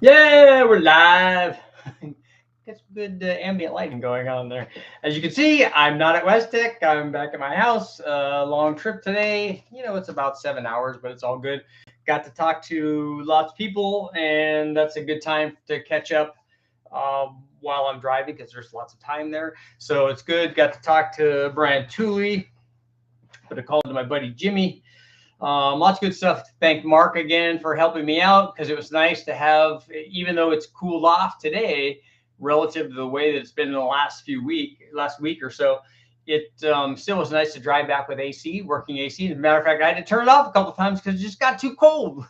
Yeah, we're live. Got some good ambient lighting going on there. As you can see, I'm not at WESTECH. I'm back at my house. Long trip today. You know, it's about 7 hours, but it's all good. Got to talk to lots of people, and that's a good time to catch up while I'm driving because there's lots of time there. So it's good. Got to talk to Brian Tooley, put a call to my buddy Jimmy. Lots of good stuff. Thank Mark again for helping me out because it was nice to have, even though it's cooled off today relative to the way that it's been in the last week or so. It still was nice to drive back with AC, working AC. As a matter of fact, I had to turn it off a couple of times because it just got too cold,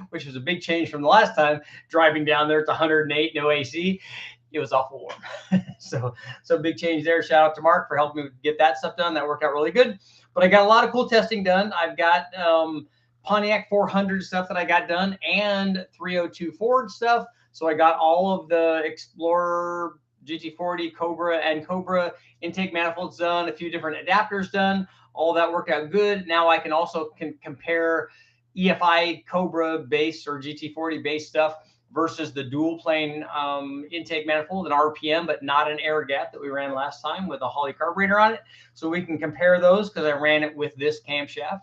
which was a big change from the last time driving down there. It's 108, no AC. It was awful warm. so big change there. Shout out to Mark for helping me get that stuff done. That worked out really good. But I got a lot of cool testing done. I've got Pontiac 400 stuff that I got done and 302 Ford stuff. So I got all of the Explorer, GT40, Cobra, and Cobra intake manifolds done, a few different adapters done. All that worked out good. Now I can also compare EFI Cobra base or GT40 base stuff versus the dual plane intake manifold, an RPM, but not an air gap that we ran last time with a Holley carburetor on it. So we can compare those because I ran it with this camshaft.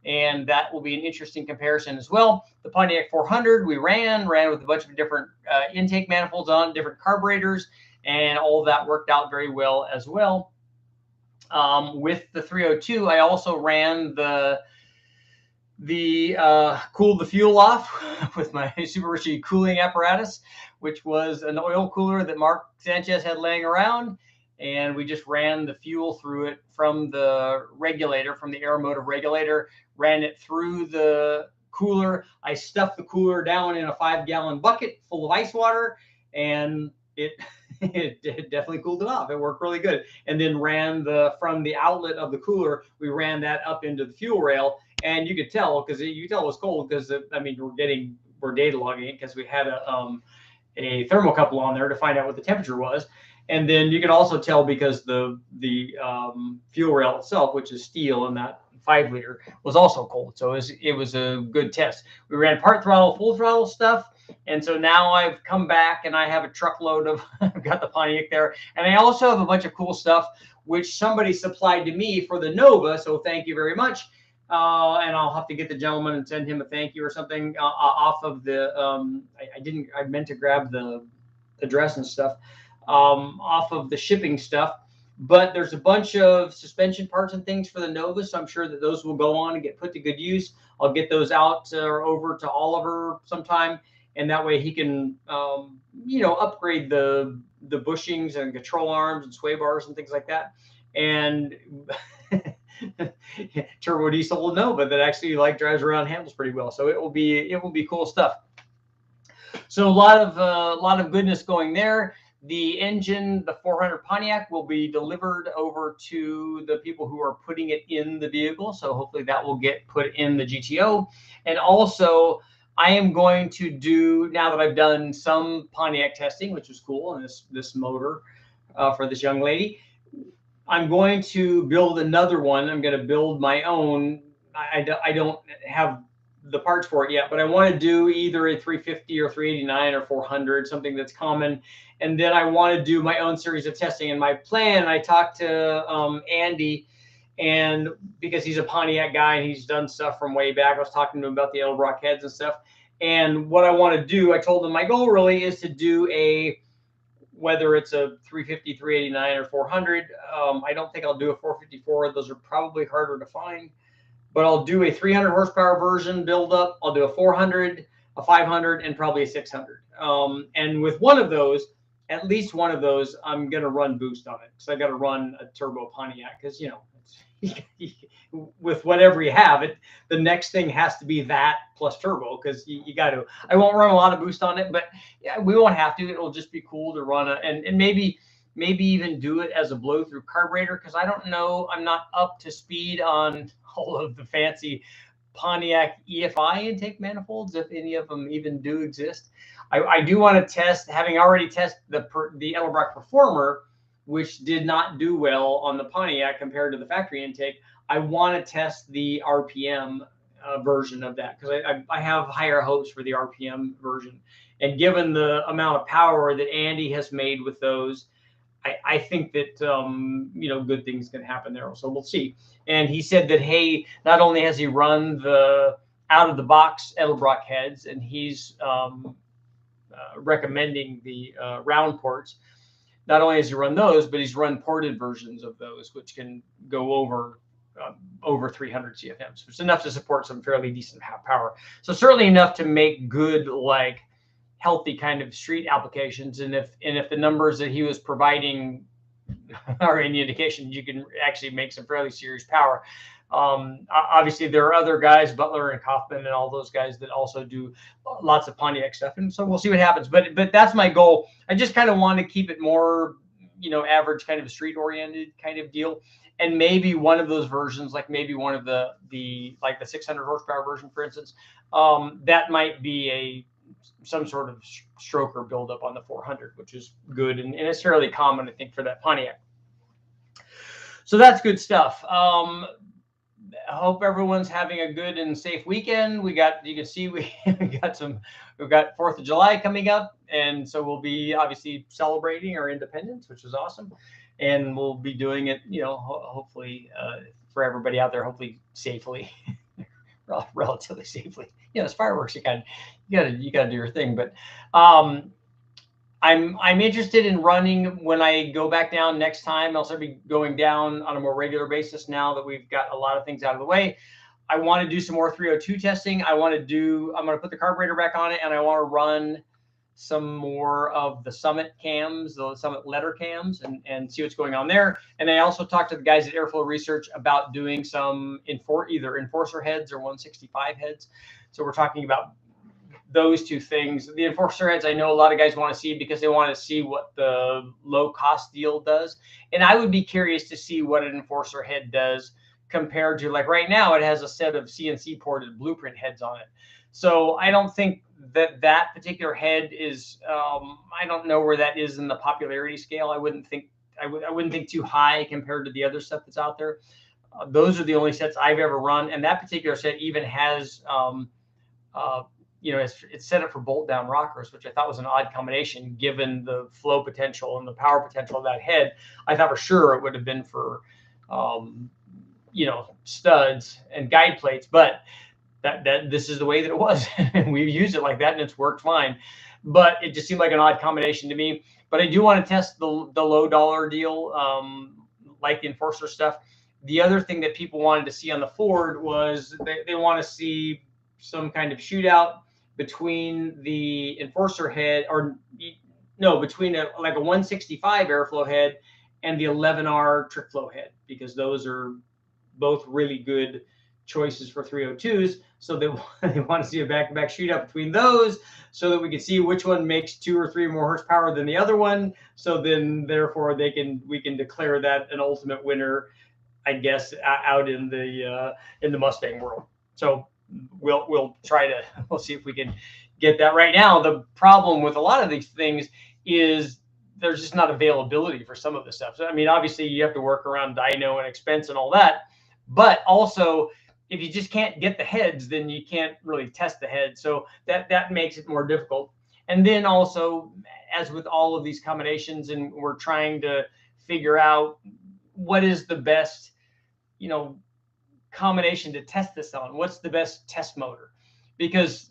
And that will be an interesting comparison as well. The Pontiac 400 we ran with a bunch of different intake manifolds on, different carburetors, and all of that worked out very well as well. With the 302, I also ran cooled the fuel off with my Super Richie cooling apparatus, which was an oil cooler that Mark Sanchez had laying around. And we just ran the fuel through it from the regulator, from the aeromotive regulator, ran it through the cooler. I stuffed the cooler down in a 5-gallon bucket full of ice water, and it definitely cooled it off. It worked really good. And then ran from the outlet of the cooler, we ran that up into the fuel rail. And you could tell because you could tell it was cold because we're data logging it because we had a thermocouple on there to find out what the temperature was. And then you can also tell because the fuel rail itself, which is steel, and that 5-liter was also cold. So it was a good test. We ran part throttle, full throttle stuff. And so now I've come back and I have a truckload of, I've got the Pontiac there. And I also have a bunch of cool stuff, which somebody supplied to me for the Nova. So thank you very much. And I'll have to get the gentleman and send him a thank you or something off of the, I meant to grab the address and stuff off of the shipping stuff. But there's a bunch of suspension parts and things for the Nova, so I'm sure that those will go on and get put to good use. I'll get those out or over to Oliver sometime, and that way he can, upgrade the bushings and control arms and sway bars and things like that. And turbo diesel Nova that actually drives around, handles pretty well. So it will be cool stuff. So a lot of goodness going there. The engine, the 400 Pontiac, will be delivered over to the people who are putting it in the vehicle. So hopefully that will get put in the GTO. And also, I am going to do, now that I've done some Pontiac testing, which was cool, and this motor for this young lady, I'm going to build another one. I'm going to build my own. I don't have the parts for it yet, but I want to do either a 350 or 389 or 400, something that's common. And then I want to do my own series of testing. And my plan, I talked to Andy, and because he's a Pontiac guy and he's done stuff from way back, I was talking to him about the Edelbrock heads and stuff. And what I want to do, I told him my goal really is to do whether it's a 350, 389, or 400. I don't think I'll do a 454. Those are probably harder to find. But I'll do a 300 horsepower version build up. I'll do a 400, a 500, and probably a 600. And with one of those, at least one of those, I'm going to run boost on it. So I got to run a turbo Pontiac because, with whatever you have, the next thing has to be that plus turbo because you got to. I won't run a lot of boost on it, but yeah, we won't have to. It'll just be cool to run and maybe even do it as a blow through carburetor because I don't know. I'm not up to speed on all of the fancy Pontiac EFI intake manifolds, if any of them even do exist. I do want to test, having already tested the Edelbrock Performer, which did not do well on the Pontiac compared to the factory intake. I want to test the RPM version of that, because I have higher hopes for the RPM version. And given the amount of power that Andy has made with those, I think that good things can happen there. So we'll see. And he said that, hey, not only has he run the out of the box Edelbrock heads, and he's recommending the round ports. Not only has he run those, but he's run ported versions of those, which can go over 300 CFMs, which is enough to support some fairly decent power. So certainly enough to make good, like, healthy kind of street applications. And if the numbers that he was providing are any indication, you can actually make some fairly serious power. Obviously, there are other guys, Butler and Kaufman and all those guys, that also do lots of Pontiac stuff. And so we'll see what happens. But that's my goal. I just kind of want to keep it more, average, kind of street oriented kind of deal. And maybe one of those versions, like maybe one of the 600 horsepower version, for instance, that might be some sort of stroker buildup on the 400, which is good. And it's fairly common, I think, for that Pontiac. So that's good stuff. I hope everyone's having a good and safe weekend. You can see we've got 4th of July coming up. And so we'll be obviously celebrating our independence, which is awesome. And we'll be doing it, hopefully for everybody out there, hopefully safely, relatively safely. It's fireworks. You gotta do your thing. But I'm interested in running when I go back down next time. I'll start be going down on a more regular basis now that we've got a lot of things out of the way. I want to do some more 302 testing. I'm going to put the carburetor back on it, and I want to run some more of the Summit cams, the Summit letter cams, and see what's going on there. And I also talked to the guys at Airflow Research about doing some either Enforcer heads or 165 heads. So we're talking about those two things. The Enforcer heads, I know a lot of guys want to see because they want to see what the low cost deal does. And I would be curious to see what an Enforcer head does compared to, like, right now it has a set of CNC ported blueprint heads on it. So I don't think that particular head is, I don't know where that is in the popularity scale. I wouldn't think too high compared to the other stuff that's out there. Those are the only sets I've ever run. And that particular set even has, it's set up for bolt down rockers, which I thought was an odd combination given the flow potential and the power potential of that head. I thought for sure it would have been for, studs and guide plates, but that this is the way that it was. And we've used it like that and it's worked fine. But it just seemed like an odd combination to me. But I do want to test the low dollar deal, like the Enforcer stuff. The other thing that people wanted to see on the Ford was they want to see some kind of shootout between the Enforcer head, between a 165 airflow head and the 11R TRUCKLOAD head, because those are both really good choices for 302s. So they want to see a back-to-back shootout between those so that we can see which one makes 2 or 3 more horsepower than the other one. So then therefore we can declare that an ultimate winner, I guess, out in the Mustang world. So we'll see if we can get that. Right now, the problem with a lot of these things is there's just not availability for some of the stuff. So, I mean, obviously you have to work around dyno and expense and all that, but also if you just can't get the heads, then you can't really test the heads. So that makes it more difficult. And then also, as with all of these combinations, and we're trying to figure out what is the best, combination to test this on. What's the best test motor? Because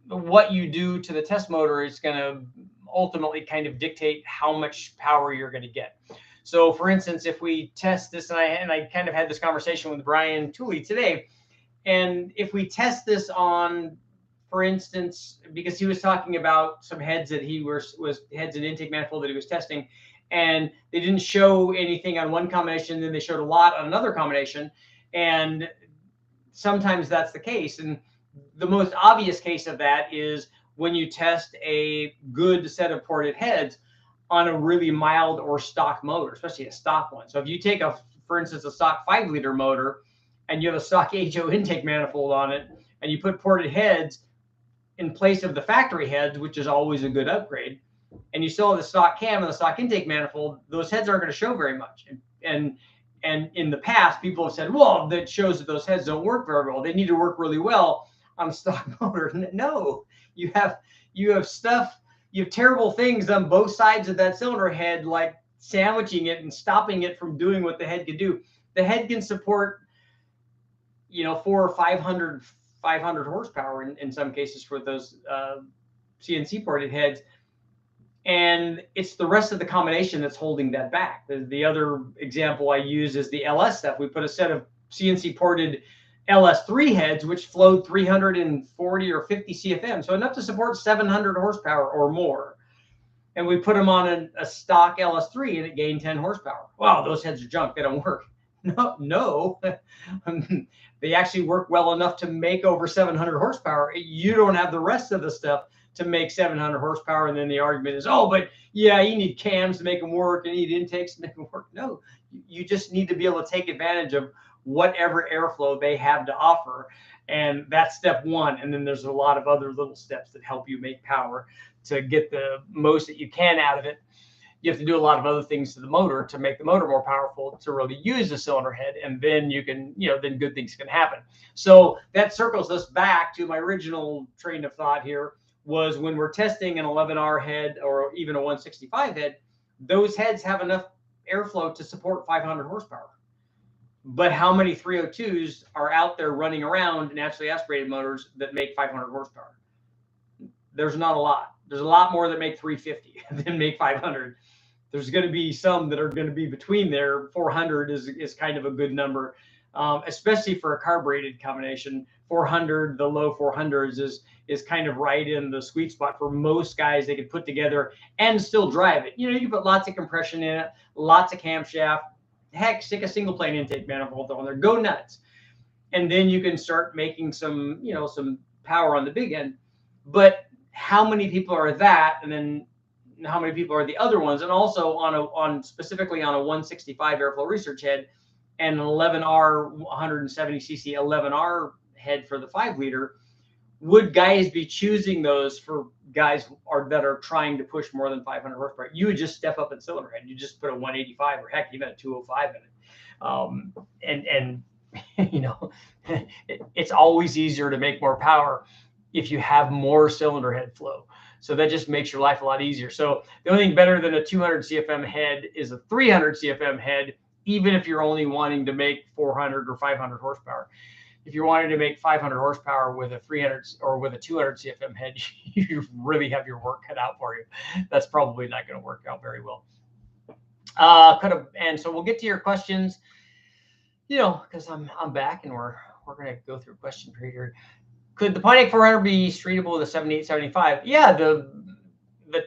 what you do to the test motor is going to ultimately kind of dictate how much power you're going to get. So for instance, if we test this, and I kind of had this conversation with Brian Tooley today, and if we test this on, for instance, because he was talking about some heads that he was heads and intake manifold that he was testing, and they didn't show anything on one combination, then they showed a lot on another combination. And sometimes that's the case. And the most obvious case of that is when you test a good set of ported heads on a really mild or stock motor, especially a stock one. So if you take for instance, a stock 5-liter motor and you have a stock HO intake manifold on it, and you put ported heads in place of the factory heads, which is always a good upgrade, and you still have the stock cam and the stock intake manifold, those heads aren't going to show very much. And And in the past, people have said, well, that shows that those heads don't work very well. They need to work really well on a stock motor. No, you have stuff, you have terrible things on both sides of that cylinder head, like sandwiching it and stopping it from doing what the head can do. The head can support, 400 or 500 horsepower in some cases for those CNC ported heads. And it's the rest of the combination that's holding that back. The other example I use is the LS stuff. We put a set of CNC ported LS3 heads, which flowed 340 or 50 CFM, so enough to support 700 horsepower or more. And we put them on a stock LS3 and it gained 10 horsepower. Wow, those heads are junk. They don't work. No. They actually work well enough to make over 700 horsepower. You don't have the rest of the stuff to make 700 horsepower. And then the argument is, oh, but yeah, you need cams to make them work, and you need intakes to make them work. No, you just need to be able to take advantage of whatever airflow they have to offer. And that's step one. And then there's a lot of other little steps that help you make power to get the most that you can out of it. You have to do a lot of other things to the motor to make the motor more powerful to really use the cylinder head. And then you can, then good things can happen. So that circles us back to my original train of thought here, was when we're testing an 11R head or even a 165 head, those heads have enough airflow to support 500 horsepower. But how many 302s are out there running around naturally aspirated motors that make 500 horsepower? There's not a lot. There's a lot more that make 350 than make 500. There's going to be some that are going to be between there. 400 is kind of a good number, especially for a carbureted combination. 400, the low 400s is kind of right in the sweet spot for most guys. They could put together and still drive it. You can put lots of compression in it, lots of camshaft. Heck, stick a single plane intake manifold on there. Go nuts. And then you can start making some, some power on the big end. But how many people are that? And then how many people are the other ones? And also specifically on a 165 airflow research head and an 11R 170cc 11R head for the 5-liter, would guys be choosing those for guys that are trying to push more than 500 horsepower? You would just step up in cylinder head. You just put a 185 or heck, even a 205 in it. It's always easier to make more power if you have more cylinder head flow. So that just makes your life a lot easier. So the only thing better than a 200 CFM head is a 300 CFM head, even if you're only wanting to make 400 or 500 horsepower. If you're wanting to make 500 horsepower with a 300 or with a 200 CFM head, you really have your work cut out for you. That's probably not going to work out very well. And so we'll get to your questions, because I'm back and we're going to go through question period here. Could the Pontiac 400 be streetable with a 7875? Yeah, the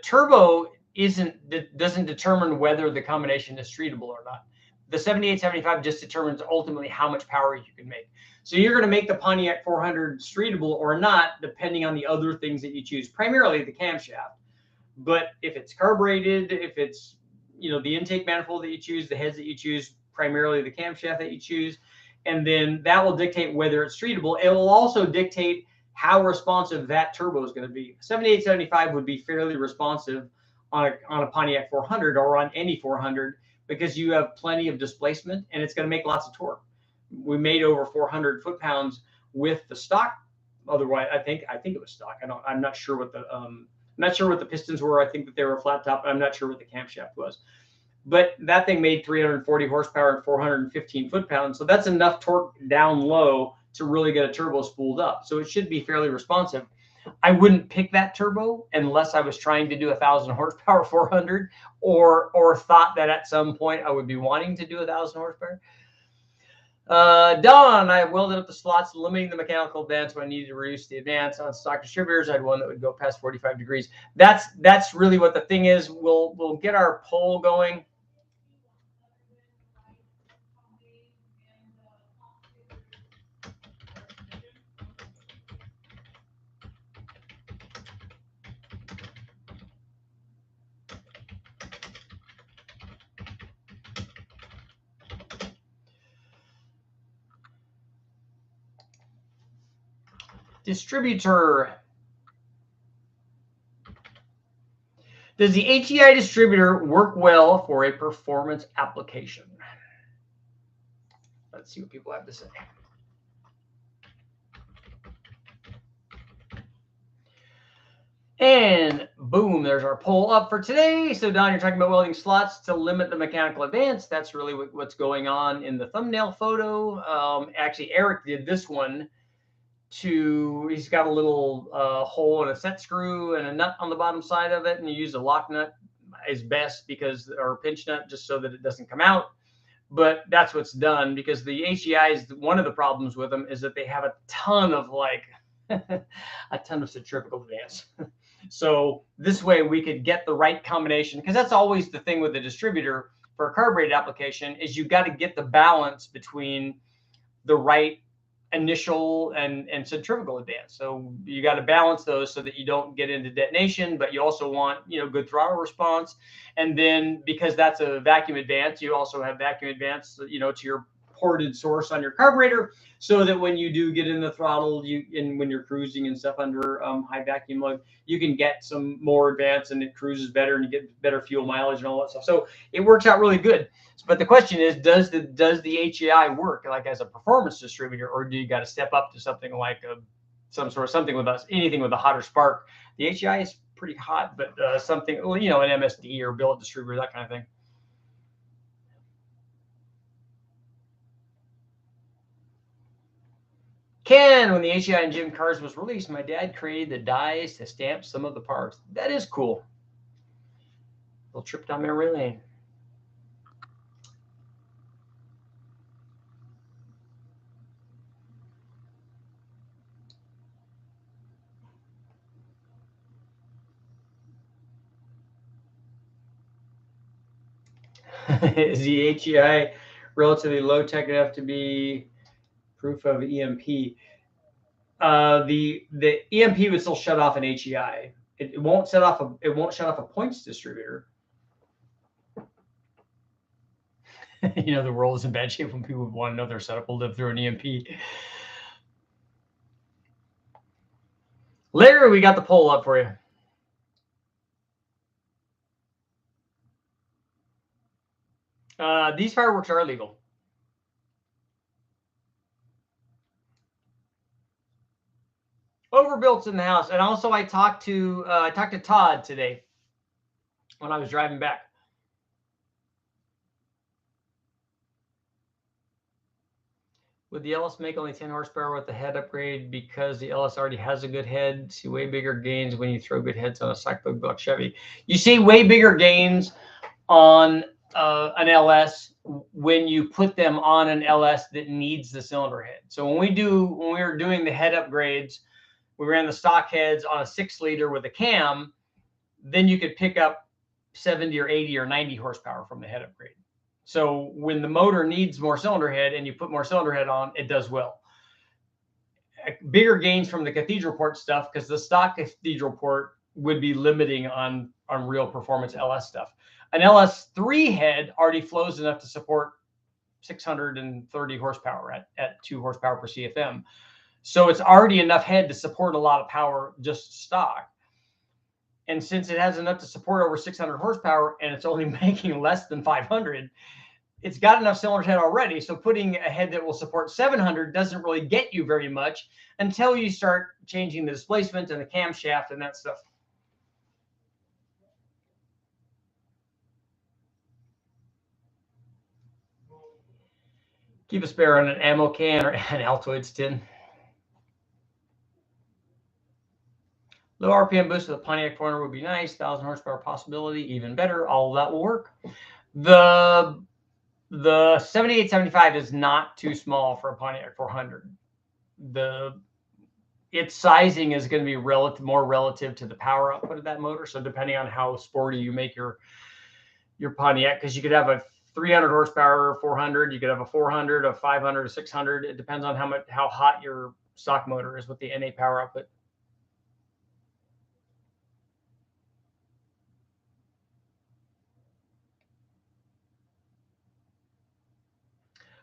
turbo doesn't determine whether the combination is streetable or not. The 7875 just determines ultimately how much power you can make. So you're going to make the Pontiac 400 streetable or not, depending on the other things that you choose, primarily the camshaft. But if it's carbureted, if it's, the intake manifold that you choose, the heads that you choose, primarily the camshaft that you choose, and then that will dictate whether it's streetable. It will also dictate how responsive that turbo is going to be. 7875 would be fairly responsive on a Pontiac 400 or on any 400 because you have plenty of displacement and it's going to make lots of torque. We made over 400 foot-pounds with the stock. Otherwise, I think it was stock. I'm not sure what the pistons were. I think that they were flat top. I'm not sure what the camshaft was. But that thing made 340 horsepower and 415 foot-pounds. So that's enough torque down low to really get a turbo spooled up. So it should be fairly responsive. I wouldn't pick that turbo unless I was trying to do 1,000 horsepower 400 or thought that at some point I would be wanting to do 1,000 horsepower. Don, I welded up the slots, limiting the mechanical advance when I needed to reduce the advance on stock distributors. I had one that would go past 45 degrees. That's really what the thing is. We'll get our poll going. Distributor. Does the HEI distributor work well for a performance application? Let's see what people have to say. And boom, there's our poll up for today. So Don, you're talking about welding slots to limit the mechanical advance. That's really what's going on in the thumbnail photo. Actually, Eric did this one he's got a little hole and a set screw and a nut on the bottom side of it. And you use a lock nut is best or pinch nut, just so that it doesn't come out. But that's what's done, because the HEIs, one of the problems with them is that they have a ton of a ton of centrifugal advance. So this way we could get the right combination, because that's always the thing with the distributor for a carbureted application, is you've got to get the balance between the right initial and centrifugal advance. So you got to balance those so that you don't get into detonation, but you also want, good throttle response. And then because that's a vacuum advance, you also have vacuum advance, to your ported source on your carburetor, so that when you do get in the throttle, when you're cruising and stuff under high vacuum load, you can get some more advance and it cruises better and you get better fuel mileage and all that stuff. So it works out really good. But the question is, does the HEI work like as a performance distributor, or do you got to step up to something like something with anything with a hotter spark? The HEI is pretty hot, but something, an MSD or billet distributor, that kind of thing. Ken, when the HEI in gym cars was released, my dad created the dies to stamp some of the parts. That is cool. Little trip down memory lane. Is the HEI relatively low tech enough to be proof of EMP? The EMP would still shut off an HEI. It won't shut off a points distributor. The world is in bad shape when people want to know their setup will live through an EMP. Larry, we got the poll up for you. These fireworks are illegal. Overbuilt's in the house. And also I talked to Todd today when I was driving back. Would the LS make only 10 horsepower with the head upgrade because the LS already has a good head? See way bigger gains when you throw good heads on a cyclo block Chevy. You see way bigger gains on an LS when you put them on an LS that needs the cylinder head. So when we were doing the head upgrades, we ran the stock heads on a 6-liter with a cam, then you could pick up 70 or 80 or 90 horsepower from the head upgrade. So when the motor needs more cylinder head and you put more cylinder head on, it does well. Bigger gains from the cathedral port stuff, because the stock cathedral port would be limiting on real performance LS stuff. An LS3 head already flows enough to support 630 horsepower at 2 horsepower per CFM. So it's already enough head to support a lot of power just stock. And since it has enough to support over 600 horsepower and it's only making less than 500, it's got enough cylinder head already. So putting a head that will support 700 doesn't really get you very much until you start changing the displacement and the camshaft and that stuff. Keep a spare on an ammo can or an Altoids tin. Low RPM boost with a Pontiac 400 would be nice. 1,000 horsepower possibility, even better. All of that will work. The 7875 is not too small for a Pontiac 400. Its sizing is going to be more relative to the power output of that motor. So depending on how sporty you make your Pontiac, because you could have a 300 horsepower 400, you could have a 400, a 500, a 600. It depends on how hot your stock motor is with the NA power output.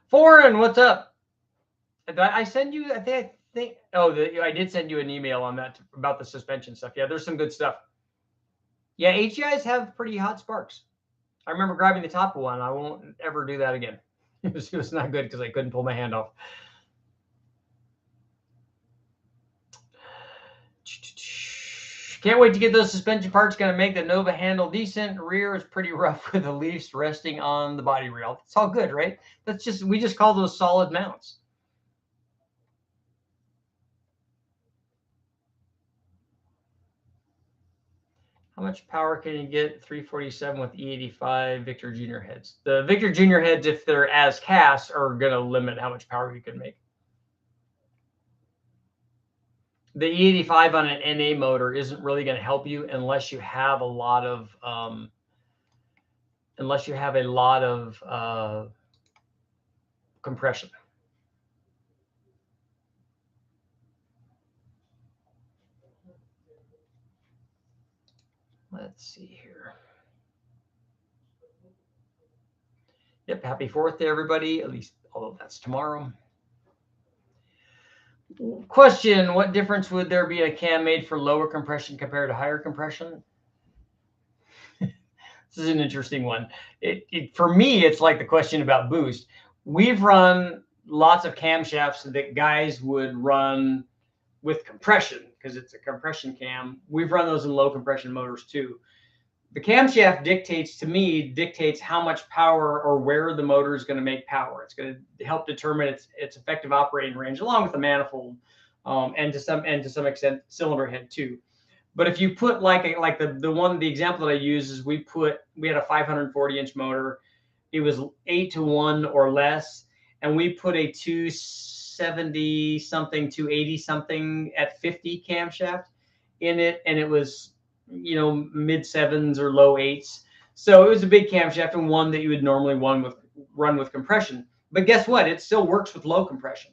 Foreign, what's up? Did I send you? I think. Oh, I did send you an email on that about the suspension stuff. Yeah, there's some good stuff. Yeah, HEIs have pretty hot sparks. I remember grabbing the top one. I won't ever do that again. It was not good because I couldn't pull my hand off. Can't wait to get those suspension parts. Going to make the Nova handle decent. Rear is pretty rough with the leaves resting on the body rail. It's all good, right? We just call those solid mounts. How much power can you get 347 with E85 Victor Junior heads? The Victor Junior heads, if they're as cast, are going to limit how much power you can make. The E85 on an NA motor isn't really going to help you unless you have a lot of compression. Let's see here. Yep, happy 4th to everybody, at least, although that's tomorrow. Question, what difference would there be a cam made for lower compression compared to higher compression? This is an interesting one. For me, it's like the question about boost. We've run lots of camshafts that guys would run with compression because it's a compression cam. We've run those in low compression motors too. The camshaft dictates how much power or where the motor is going to make power. It's going to help determine its effective operating range, along with the manifold, and to some extent cylinder head too. But if you put the example that I use is we had a 540-inch motor. It was 8-to-1 or less, and we put a 270 something, 280 something at 50 camshaft in it, and it was, you know, mid 7s or low 8s. So it was a big camshaft and one that you would normally run with compression. But guess what? It still works with low compression.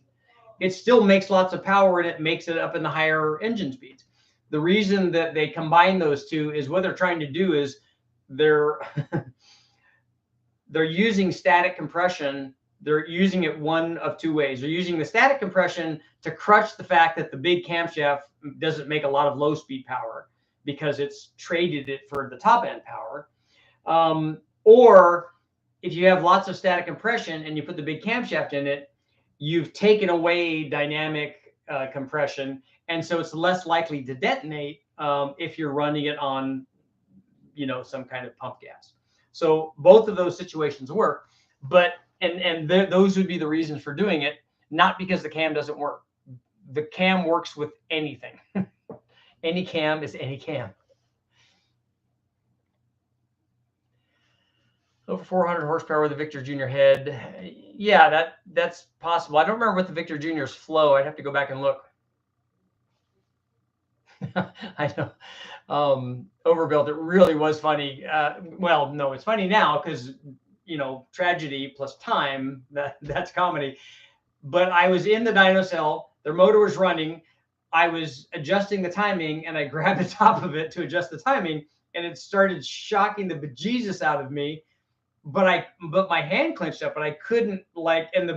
It still makes lots of power, and it makes it up in the higher engine speeds. The reason that they combine those two is what they're trying to do is they're using static compression. They're using it one of two ways. They're using the static compression to crutch the fact that the big camshaft doesn't make a lot of low speed power because it's traded it for the top end power. Or if you have lots of static compression and you put the big camshaft in it, you've taken away dynamic compression, and so it's less likely to detonate if you're running it on, you know, some kind of pump gas. So both of those situations work, but those would be the reasons for doing it, not because the cam doesn't work. The cam works with anything. Any cam is any cam. Over 400 horsepower with the Victor Junior head. Yeah, that's possible. I don't remember what the Victor Junior's flow. I'd have to go back and look. I know. Overbuilt. It really was funny. Well, no, it's funny now because, you know, tragedy plus time, that's comedy. But I was in the dyno cell. Their motor was running. I was adjusting the timing, and I grabbed the top of it to adjust the timing, and it started shocking the bejesus out of me. But my hand clenched up, and I couldn't, like, and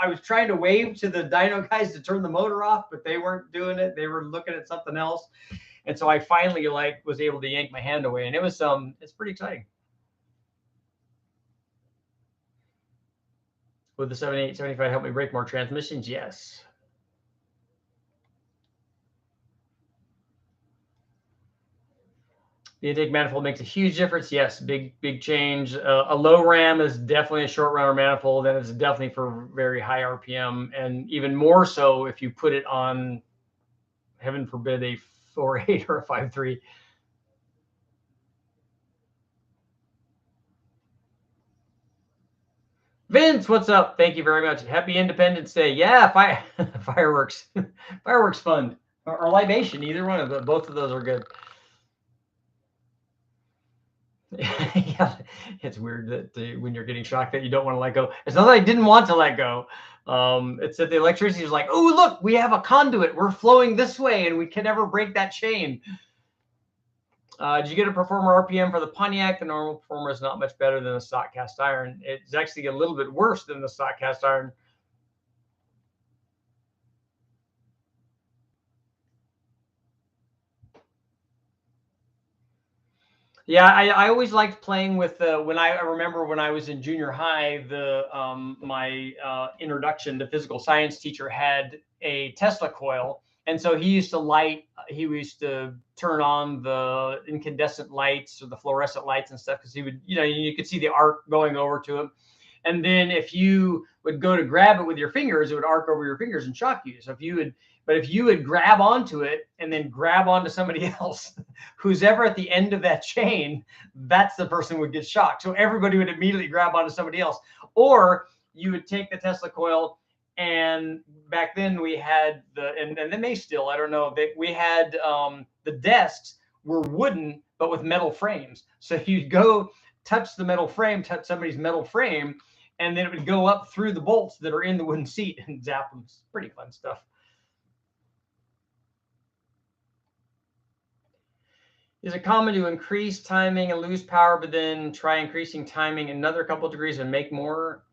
I was trying to wave to the dyno guys to turn the motor off, but they weren't doing it. They were looking at something else. And so I finally was able to yank my hand away, and it was it's pretty exciting. Would the 7875 help me break more transmissions? Yes. The intake manifold makes a huge difference. Yes, big change. A low ram is definitely a short rounder manifold, and it's definitely for very high RPM, and even more so if you put it on, heaven forbid, a 4.8 or a 5.3. Vince, what's up? Thank you very much. Happy Independence Day. Yeah, fireworks. Fireworks fun. Or libation, either one of them. Both of those are good. Yeah, it's weird that when you're getting shocked that you don't want to let go. It's not that I didn't want to let go. It's that the electricity is like, oh, look, we have a conduit. We're flowing this way, and we can never break that chain. Did you get a performer RPM for the Pontiac? The normal performer is not much better than the stock cast iron. It's actually a little bit worse than the stock cast iron. Yeah, I always liked playing with when I remember when I was in junior high, my introduction to physical science teacher had a Tesla coil, and so he used to turn on the incandescent lights or the fluorescent lights and stuff because he would, you could see the arc going over to him. And then if you would go to grab it with your fingers, it would arc over your fingers and shock you. So if you would grab onto it and then grab onto somebody else, who's ever at the end of that chain, that's the person who would get shocked. So everybody would immediately grab onto somebody else. Or you would take the Tesla coil, and back then we had and they may still, I don't know, we had the desks were wooden, but with metal frames. So you'd go touch the metal frame, touch somebody's metal frame, and then it would go up through the bolts that are in the wooden seat and zap them. It's pretty fun stuff. Is it common to increase timing and lose power, but then try increasing timing another couple of degrees and make more?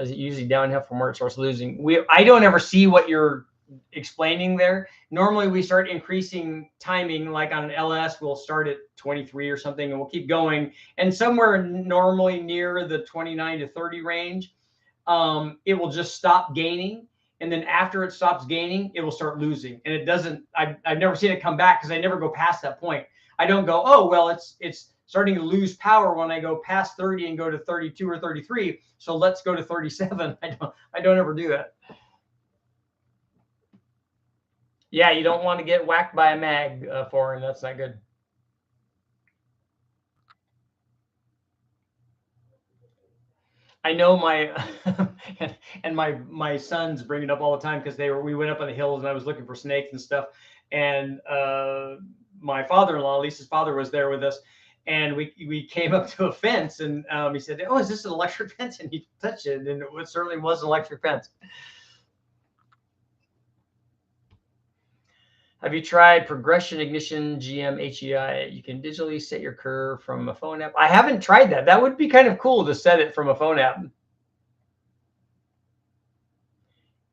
Is it usually downhill from where it starts losing? I don't ever see what you're explaining there. Normally we start increasing timing, like on an LS, we'll start at 23 or something, and we'll keep going. And somewhere normally near the 29 to 30 range, it will just stop gaining. And then after it stops gaining, it will start losing. And it doesn't, I've never seen it come back because I never go past that point. I don't go, oh, well, it's starting to lose power when I go past 30 and go to 32 or 33. So let's go to 37. I don't ever do that. Yeah, you don't want to get whacked by a mag foreign. That's not good. I know and my sons bring it up all the time because we went up on the hills and I was looking for snakes and stuff. And my father-in-law, Lisa's father, was there with us, and we came up to a fence, and he said, "Oh, is this an electric fence?" And he touched it, and it certainly was an electric fence. Have you tried progression ignition GM HEI? You can digitally set your curve from a phone app. I haven't tried that. That would be kind of cool to set it from a phone app.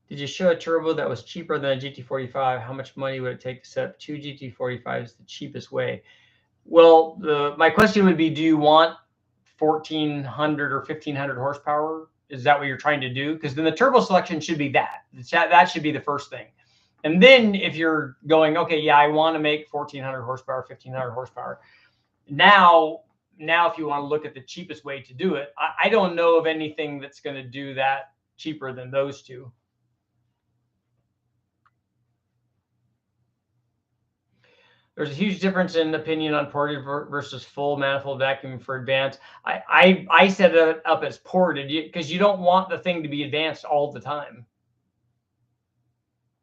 Did you show a turbo that was cheaper than a GT45? How much money would it take to set up two GT45s the cheapest way? Well, my question would be, do you want 1,400 or 1,500 horsepower? Is that what you're trying to do? Because then the turbo selection should be that. That should be the first thing. And then if you're going, okay, yeah, I want to make 1,400 horsepower, 1,500 horsepower. Now if you want to look at the cheapest way to do it, I don't know of anything that's going to do that cheaper than those two. There's a huge difference in opinion on ported versus full manifold vacuum for advanced. I set it up as ported because you don't want the thing to be advanced all the time.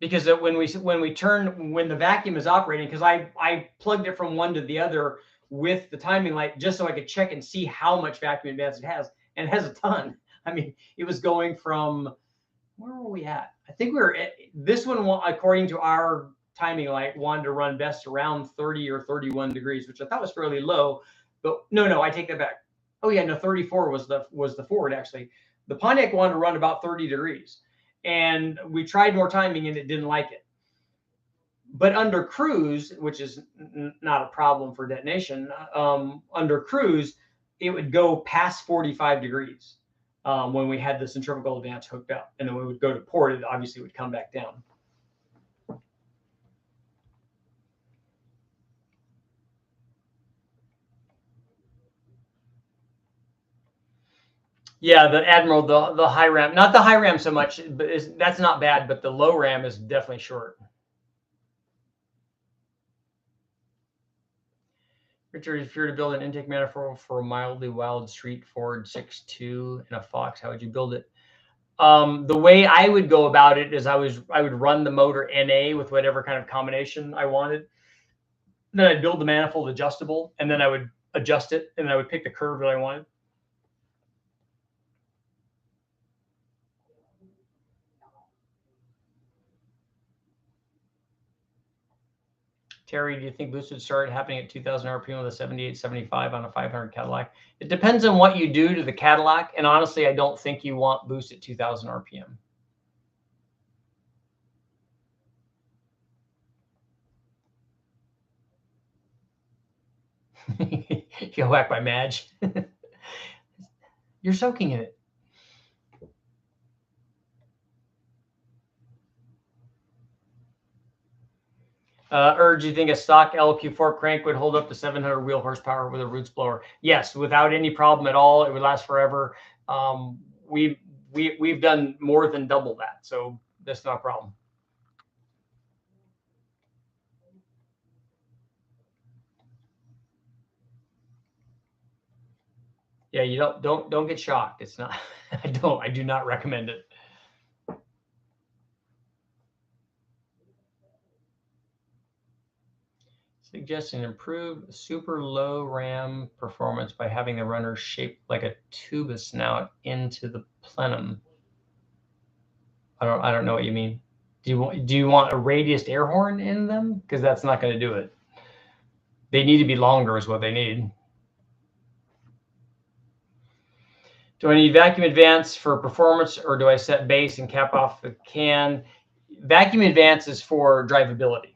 Because when the vacuum is operating, because I plugged it from one to the other with the timing light just so I could check and see how much vacuum advance it has, and it has a ton. I mean, it was going from, where were we at? I think we were at, this one, according to our timing light, wanted to run best around 30 or 31 degrees, which I thought was fairly low. But no, I take that back. Oh yeah, no, 34 was the Ford actually. The Pontiac wanted to run about 30 degrees, and we tried more timing and it didn't like it. But under cruise, which is not a problem for detonation, under cruise, it would go past 45 degrees when we had the centrifugal advance hooked up. And then when we would go to port, it obviously would come back down. Yeah, the Admiral, the high ram, not the high ram so much, but that's not bad, but the low ram is definitely short. Richard, if you were to build an intake manifold for a mildly wild street Ford 6.2 and a Fox, how would you build it? The way I would go about it is I would run the motor NA with whatever kind of combination I wanted. Then I'd build the manifold adjustable, and then I would adjust it, and then I would pick the curve that I wanted. Terry, do you think boost would start happening at 2,000 RPM with a 78, 75 on a 500 Cadillac? It depends on what you do to the Cadillac, and honestly, I don't think you want boost at 2,000 RPM. Get whacked by Madge. You're soaking in it. Do you think a stock LQ4 crank would hold up to 700 wheel horsepower with a roots blower? Yes, without any problem at all. It would last forever. We've done more than double that, so that's not a problem. Yeah, you don't get shocked. It's not. I do not recommend it. Suggesting improved super low RAM performance by having the runner shaped like a tuba snout into the plenum. I don't know what you mean. Do you want a radiused air horn in them? Because that's not going to do it. They need to be longer is what they need. Do I need vacuum advance for performance, or do I set base and cap off the can? Vacuum advance is for drivability.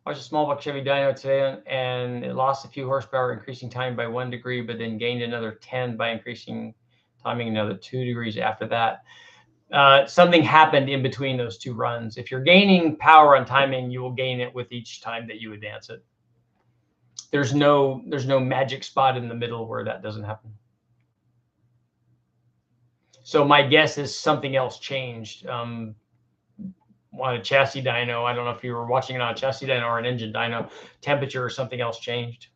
I watched a small block Chevy dyno today, and it lost a few horsepower, increasing time by 1 degree, but then gained another 10 by increasing timing another 2 degrees after that. Something happened in between those two runs. If you're gaining power on timing, you will gain it with each time that you advance it. There's no magic spot in the middle where that doesn't happen. So my guess is something else changed. On a chassis dyno, I don't know if you were watching it on a chassis dyno or an engine dyno, temperature or something else changed.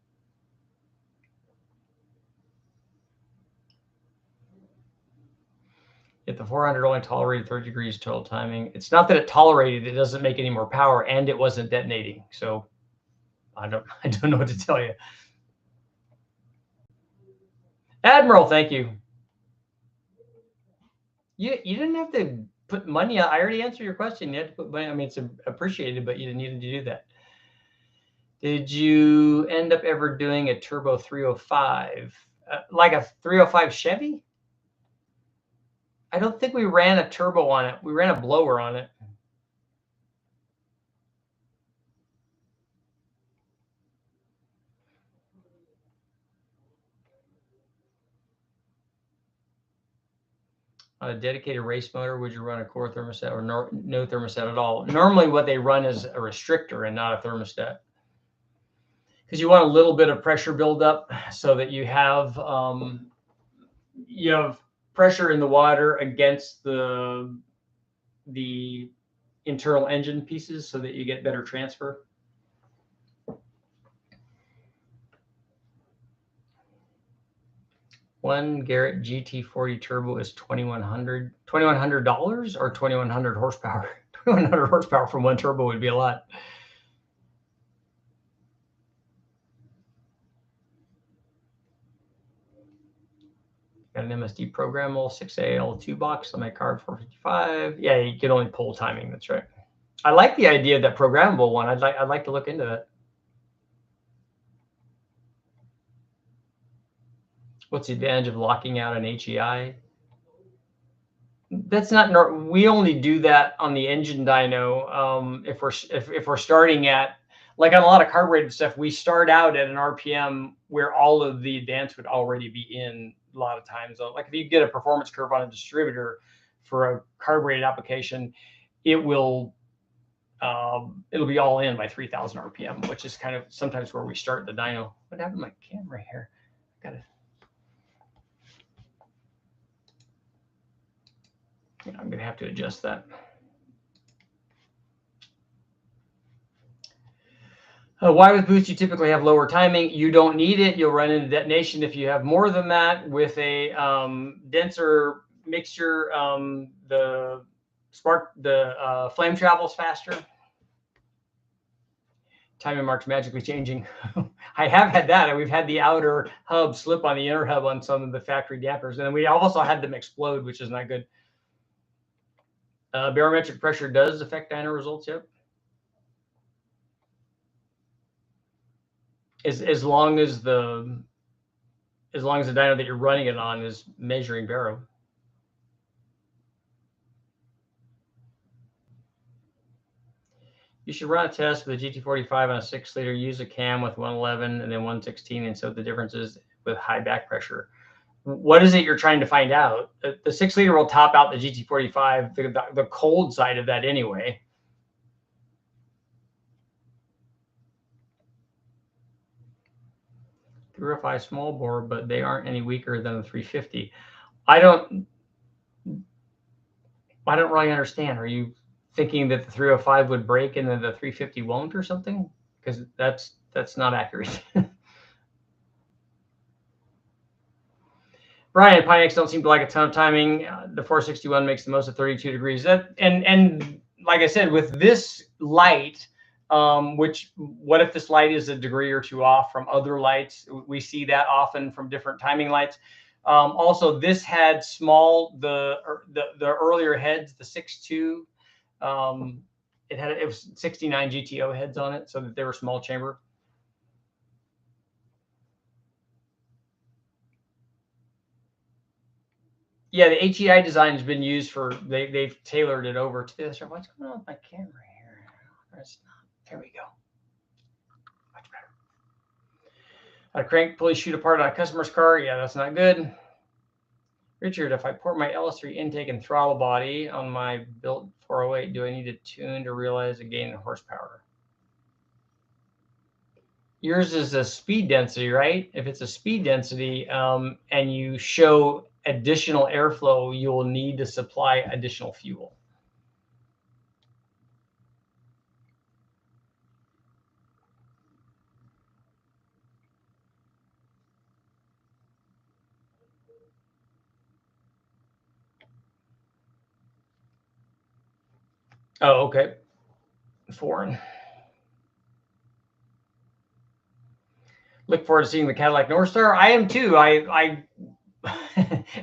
If the 400 only tolerated 30 degrees total timing, it's not that it tolerated, it doesn't make any more power, and it wasn't detonating. So I don't know what to tell you. Admiral, thank you. You didn't have to put money out. I already answered your question. You had to put money. I mean, it's appreciated, but you didn't need to do that. Did you end up ever doing a turbo 305, like a 305 Chevy? I don't think we ran a turbo on it. We ran a blower on it. On a dedicated race motor, would you run a core thermostat or no thermostat at all? Normally what they run is a restrictor and not a thermostat, because you want a little bit of pressure buildup so that you have pressure in the water against the internal engine pieces so that you get better transfer. One Garrett GT40 turbo is $2,100 or 2,100 horsepower. 2,100 horsepower from one turbo would be a lot. Got an MSD programmable 6AL2 box on my card 455. Yeah, you can only pull timing. That's right. I like the idea of that programmable one. I'd like to look into that. What's the advantage of locking out an HEI? That's not. We only do that on the engine dyno. If we're starting at, like on a lot of carbureted stuff, we start out at an RPM where all of the advance would already be in. A lot of times, like if you get a performance curve on a distributor for a carbureted application, it'll be all in by 3,000 RPM, which is kind of sometimes where we start the dyno. What happened to my camera here? I'm going to have to adjust that. Why with boost you typically have lower timing? You don't need it. You'll run into detonation if you have more than that. With a denser mixture, the flame travels faster. Timing marks magically changing. I have had that. We've had the outer hub slip on the inner hub on some of the factory dampers, and then we also had them explode, which is not good. Barometric pressure does affect dyno results. Yep. As long as the dyno that you're running it on is measuring baro. You should run a test with a GT45 on a 6-liter, use a cam with 111 and then 116, and so the differences with high back pressure. What is it you're trying to find out? The 6-liter will top out the GT45, the cold side of that anyway. .305 small bore, but they aren't any weaker than the 350. I don't really understand. Are you thinking that the 305 would break and then the 350 won't or something? Because that's not accurate. Brian, Pontiacs don't seem to like a ton of timing. The 461 makes the most of 32 degrees. And like I said, with this light, which what if this light is a degree or two off from other lights? We see that often from different timing lights. Also, this had small the earlier heads, the 6.2. It was 69 GTO heads on it, so that they were small chamber. Yeah, the HEI design has been used for, they've tailored it over to this. What's going on with my camera here? There we go. Much better. A crank pulley shoot apart on a customer's car. Yeah, that's not good. Richard, if I port my LS3 intake and throttle body on my built 408, do I need to tune to realize a gain in horsepower? Yours is a speed density, right? If it's a speed density and you show additional airflow, you will need to supply additional fuel. Oh, okay. Foreign. Look forward to seeing the Cadillac Northstar. I am too. I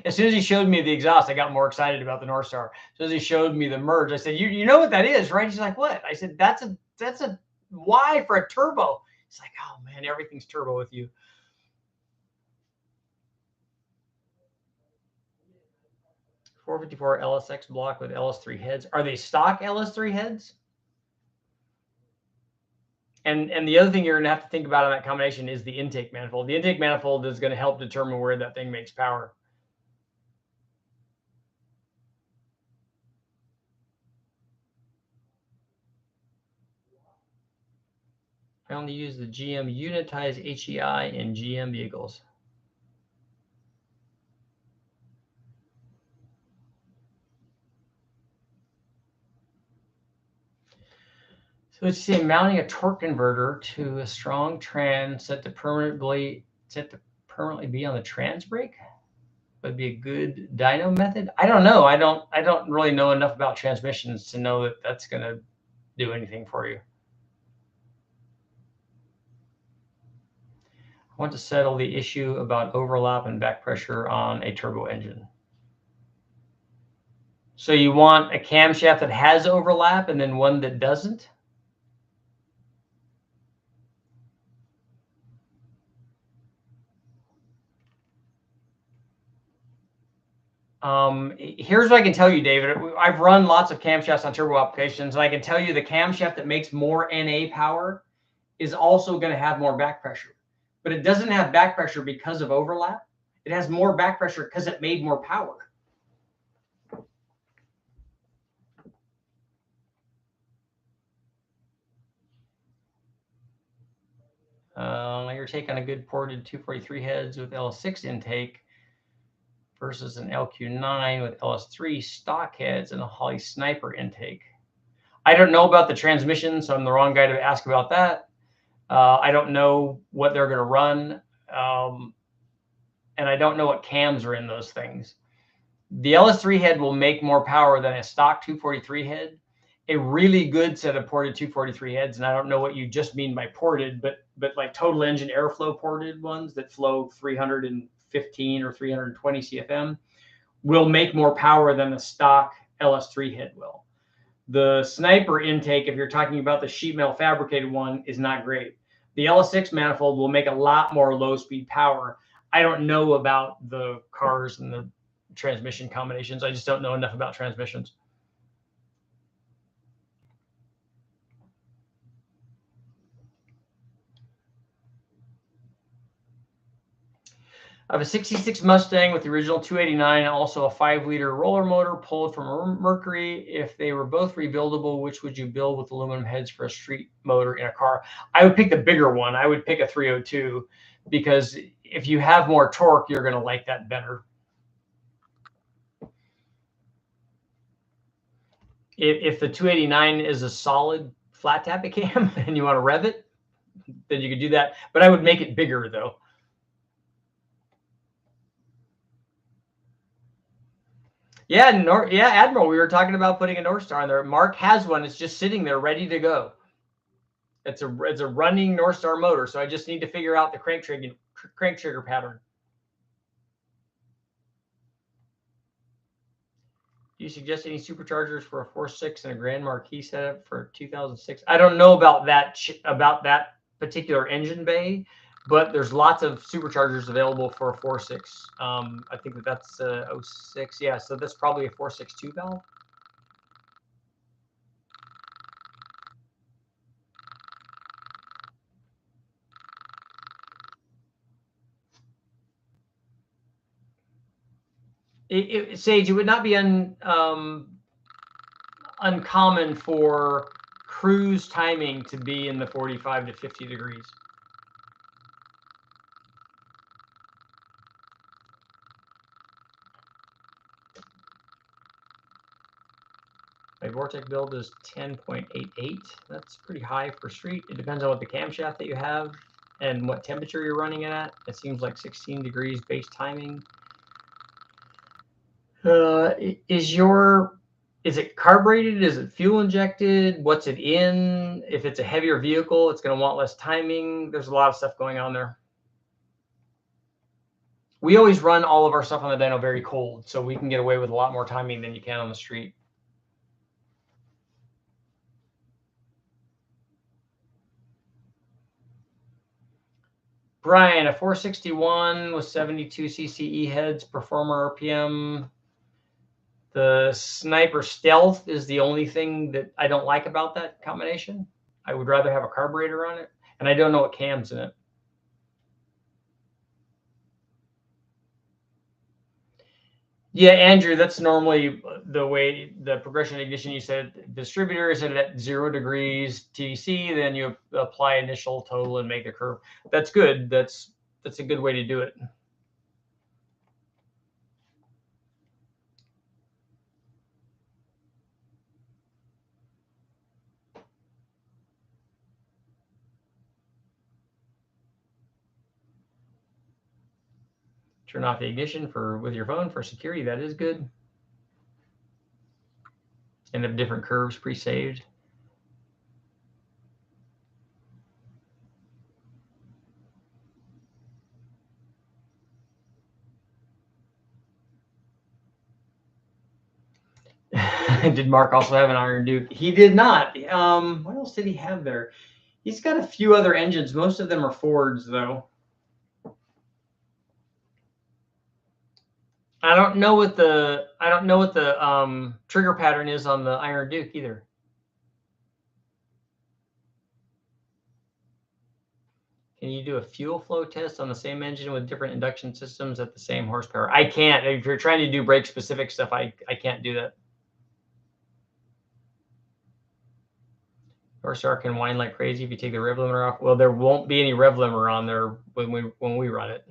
as soon as he showed me the exhaust, I got more excited about the Northstar. As soon as he showed me the merge, I said, "You know what that is, right?" He's like, "What?" I said, "That's a Y for a turbo." He's like, "Oh man, everything's turbo with you." .454 LSX block with LS3 heads. Are they stock LS3 heads? And the other thing you're going to have to think about in that combination is the intake manifold. The intake manifold is going to help determine where that thing makes power. I only use the GM unitized HEI in GM vehicles. So it's saying mounting a torque converter to a strong trans set to permanently be on the trans brake would be a good dyno method. I don't know. I don't really know enough about transmissions to know that that's going to do anything for you. I want to settle the issue about overlap and back pressure on a turbo engine. So you want a camshaft that has overlap and then one that doesn't? Here's what I can tell you, David. I've run lots of camshafts on turbo applications, and I can tell you the camshaft that makes more NA power is also going to have more back pressure. But it doesn't have back pressure because of overlap. It has more back pressure because it made more power. Your take on a good ported 243 heads with LS6 intake versus an LQ9 with LS3 stock heads and a Holley Sniper intake. I don't know about the transmission, so I'm the wrong guy to ask about that. I don't know what they're going to run, and I don't know what cams are in those things. The LS3 head will make more power than a stock 243 head. A really good set of ported 243 heads, and I don't know what you just mean by ported, but like total engine airflow ported ones that flow 315 or 320 CFM will make more power than the stock LS3 head will. The Sniper intake, if you're talking about the sheet metal fabricated one, is not great. The LS6 manifold will make a lot more low speed power. I don't know about the cars and the transmission combinations. I just don't know enough about transmissions. I have a 66 Mustang with the original 289 and also a 5-liter roller motor pulled from Mercury. If they were both rebuildable, which would you build with aluminum heads for a street motor in a car? I would pick the bigger one. I would pick a 302 because if you have more torque, you're going to like that better. If the 289 is a solid flat tappet cam and you want to rev it, then you could do that. But I would make it bigger though. Yeah, Admiral, we were talking about putting a North Star on there. Mark has one. It's just sitting there ready to go. It's a running North Star motor, so I just need to figure out the crank trigger pattern. Do you suggest any superchargers for a 4.6 and a Grand Marquis setup for 2006? I don't know about that particular engine bay, but there's lots of superchargers available for a 4.6. I think that's 06. Yeah, so that's probably a 4.6 valve. Sage, it would not be uncommon for cruise timing to be in the 45 to 50 degrees. My Vortec build is 10.88. That's pretty high for street. It depends on what the camshaft that you have and what temperature you're running it at. It seems like 16 degrees base timing. Is it carbureted? Is it fuel injected? What's it in? If it's a heavier vehicle, it's going to want less timing. There's a lot of stuff going on there. We always run all of our stuff on the dyno very cold, so we can get away with a lot more timing than you can on the street. Brian, a 461 with 72 CCE heads, performer RPM. The Sniper Stealth is the only thing that I don't like about that combination. I would rather have a carburetor on it, and I don't know what cam's in it. Yeah, Andrew, that's normally the way the progression ignition. You said distributor is at 0 degrees TC, then you apply initial total and make the curve. That's good. That's a good way to do it. Turn off the ignition with your phone for security. That is good. And have different curves pre-saved. Did Mark also have an Iron Duke? He did not. What else did he have there? He's got a few other engines. Most of them are Fords, though. I don't know what the trigger pattern is on the Iron Duke either. Can you do a fuel flow test on the same engine with different induction systems at the same horsepower? I can't. If you're trying to do brake specific stuff, I can't do that. Horsepower can whine like crazy if you take the rev limiter off. Well, there won't be any rev limiter on there when we run it.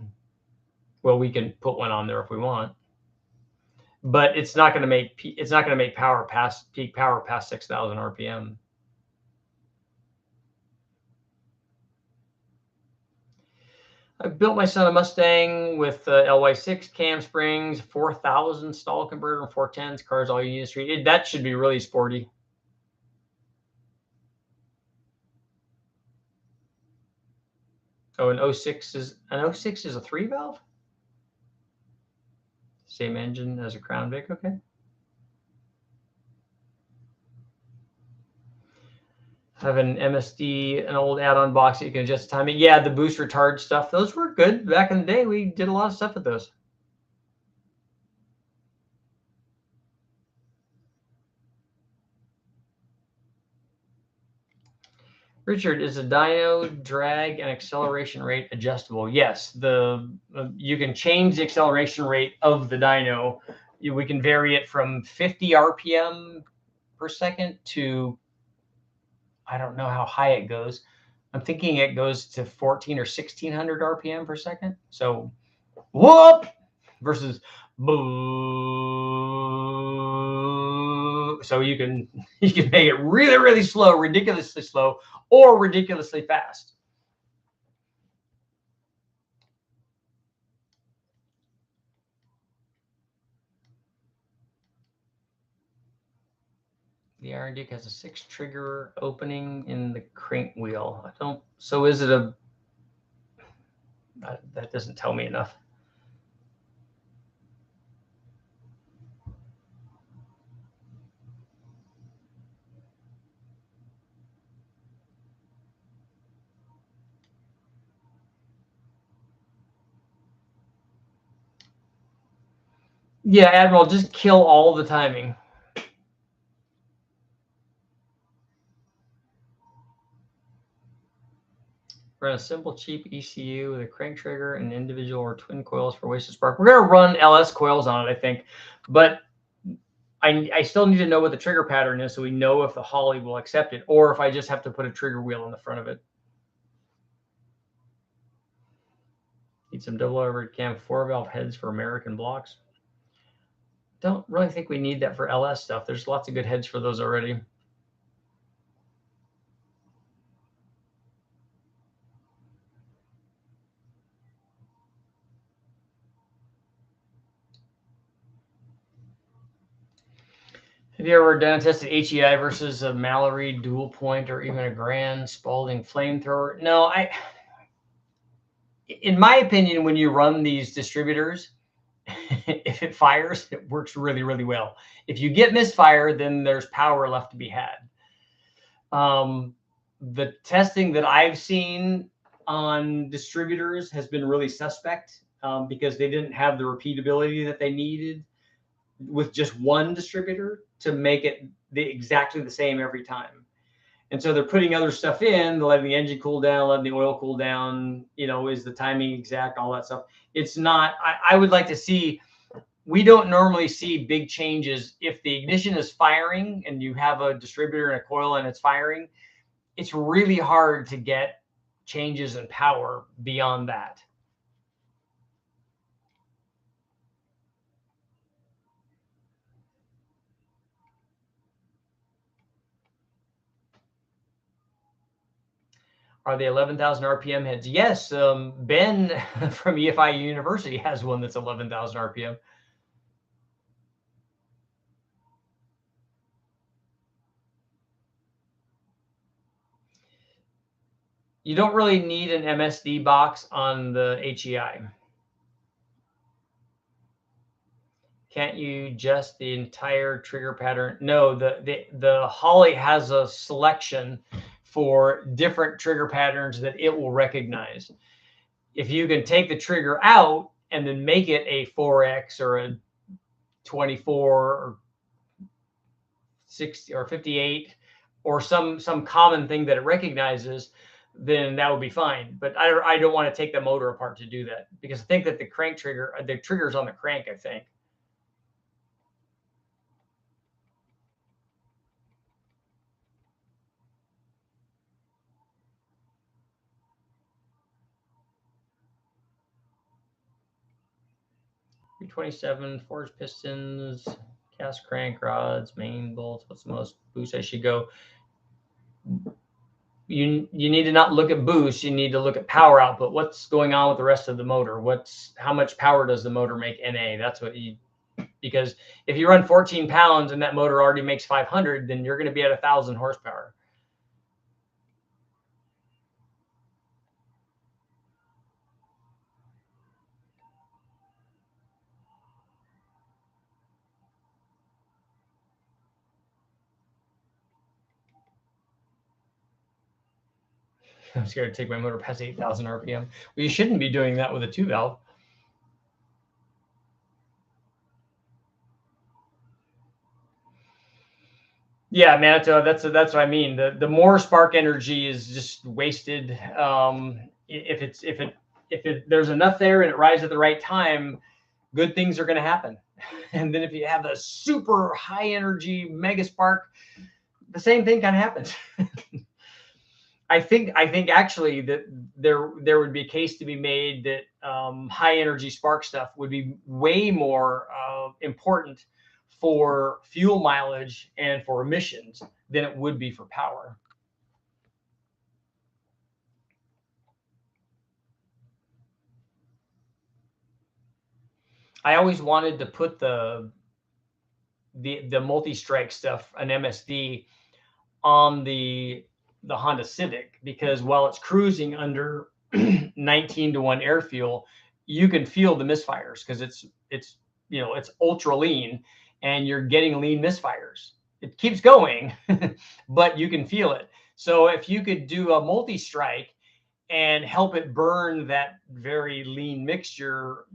Well, we can put one on there if we want, but it's not going to make peak power past 6,000 RPM. I built my son a Mustang with LY6 cam springs, 4,000 stall converter, and 410s. Cars all you need to street. That should be really sporty. Oh, an 06 is a 3-valve. Same engine as a Crown Vic. Okay. Have an MSD, an old add-on box that you can adjust the timing. Yeah, the boost retard stuff. Those were good back in the day. We did a lot of stuff with those. Richard, is the dyno drag and acceleration rate adjustable? Yes, you can change the acceleration rate of the dyno. We can vary it from 50 RPM per second to, I don't know how high it goes. I'm thinking it goes to 14 or 1600 RPM per second. So whoop versus boo. So you can make it really, really slow, ridiculously slow, or ridiculously fast. The Iron Duke has a 6 trigger opening in the crank wheel. I don't. So is it a? That doesn't tell me enough. Yeah, Admiral, just kill all the timing. Run a simple, cheap ECU with a crank trigger and individual or twin coils for wasted spark. We're going to run LS coils on it, I think. But I still need to know what the trigger pattern is so we know if the Holly will accept it or if I just have to put a trigger wheel in the front of it. Need some double overhead cam 4-valve heads for American blocks. Don't really think we need that for LS stuff. There's lots of good heads for those already. Have you ever done tested HEI versus a Mallory dual point or even a Grand Spalding flamethrower? No, in my opinion, when you run these distributors, if it fires, it works really, really well. If you get misfire, then there's power left to be had. The testing that I've seen on distributors has been really suspect because they didn't have the repeatability that they needed with just one distributor to make it exactly the same every time. And so they're putting other stuff in, letting the engine cool down, letting the oil cool down, is the timing exact, all that stuff. It's not, I would like to see, we don't normally see big changes. If the ignition is firing and you have a distributor and a coil and it's firing, it's really hard to get changes in power beyond that. Are they 11,000 RPM heads? Yes. Ben from EFI University has one that's 11,000 RPM. You don't really need an MSD box on the HEI. Can't you adjust the entire trigger pattern? No, the Holly has a selection for different trigger patterns that it will recognize. If you can take the trigger out and then make it a 4X or a 24 or 60 or 58 or some common thing that it recognizes, then that would be fine. But I don't want to take the motor apart to do that because I think that the trigger's on the crank, I think. .327 forged pistons, cast crank rods, main bolts. What's the most boost I should go? You need to not look at boost. You need to look at power output. What's going on with the rest of the motor? How much power does the motor make NA? That's what because if you run 14 pounds and that motor already makes 500, then you're going to be at 1,000 horsepower. I'm scared to take my motor past 8,000 RPM. Well, you shouldn't be doing that with a 2-valve. Yeah, Manitou, that's what I mean. The more spark energy is just wasted. If there's enough there and it rises at the right time, good things are going to happen. And then if you have a super high energy mega spark, the same thing kind of happens. I think actually that there would be a case to be made that high energy spark stuff would be way more important for fuel mileage and for emissions than it would be for power. I always wanted to put the multi-strike stuff, an MSD, on the Honda Civic, because while it's cruising under 19-to-1 air fuel, you can feel the misfires because it's ultra lean and you're getting lean misfires. It keeps going, but you can feel it. So if you could do a multi-strike and help it burn that very lean mixture,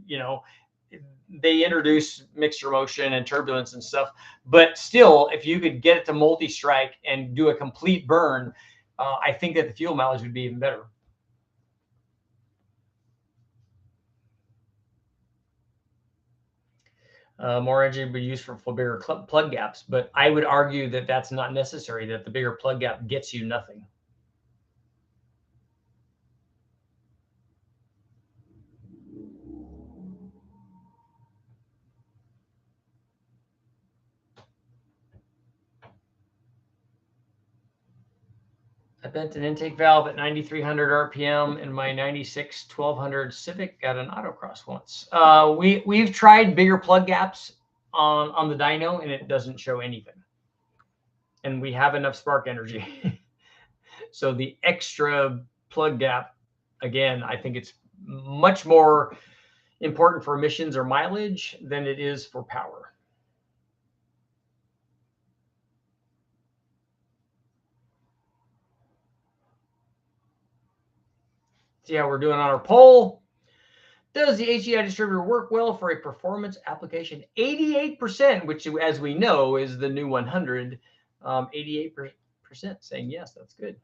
they introduce mixture motion and turbulence and stuff, but still, if you could get it to multi-strike and do a complete burn, I think that the fuel mileage would be even better. More energy would be used for bigger plug gaps, but I would argue that that's not necessary, that the bigger plug gap gets you nothing. I bent an intake valve at 9,300 RPM in my 96 1200 Civic at an autocross once. We've tried bigger plug gaps on the dyno, and it doesn't show anything. And we have enough spark energy. So the extra plug gap, again, I think it's much more important for emissions or mileage than it is for power. See how we're doing on our poll. Does the Hei distributor work well for a performance application? 88%, which, as we know, is the new 100. 88% saying yes, that's good.